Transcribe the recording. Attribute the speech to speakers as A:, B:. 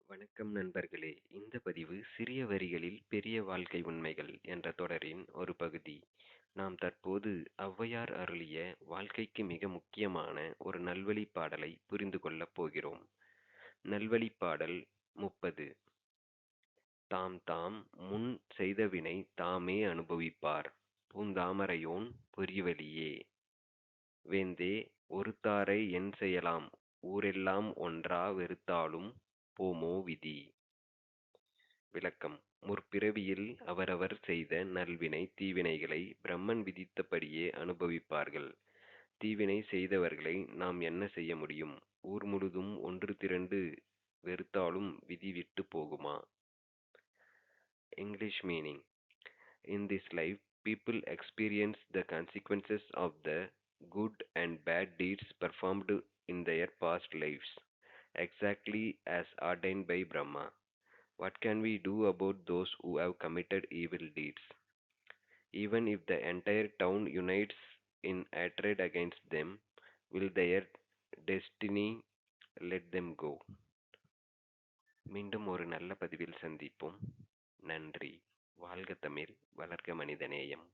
A: வணக்கம் நண்பர்களே! இந்த பதிவு சிறிய வரிகளில் பெரிய வாழ்க்கை உண்மைகள் என்ற தொடரின் ஒரு பகுதி. நாம் தற்போது ஔவையார் அருளிய வாழ்க்கைக்கு மிக முக்கியமான ஒரு நல்வழிப் பாடலை புரிந்து கொள்ளப் போகிறோம். நல்வழிப் பாடல் 30. தாம் தாம் முன் செய்தவினை தாமே அனுபவிப்பார் பூந்தாமரையோன் பொறிவழியே. வேந்தே ஒறுத்தாரை என் செய்யலாம் ஊரெல்லாம் ஒன்றா வெறுத்தாலும் போமோ விதி. விளக்கம். முற்பிறவியில் அவரவர் செய்த நல்வினை தீவினைகளை பிரம்மன் விதித்தபடியே அனுபவிப்பார்கள். தீவினை செய்தவர்களை நாம் என்ன செய்ய முடியும்? ஊர் முழுதும் ஒன்று திரண்டு வெறுத்தாலும் விதி விட்டு போகுமா? English meaning. In this life, people experience the consequences of the good and bad deeds performed in their past lives, exactly as ordained by Brahma. What can we do about those who have committed evil deeds? Even if the entire town unites in hatred against them, will their destiny let them go? மீண்டும் ஒரு நல்ல பதிவில் சந்திப்போம். நன்றி. வாழ்க தமிழ், வளர்க மனிதநேயம்.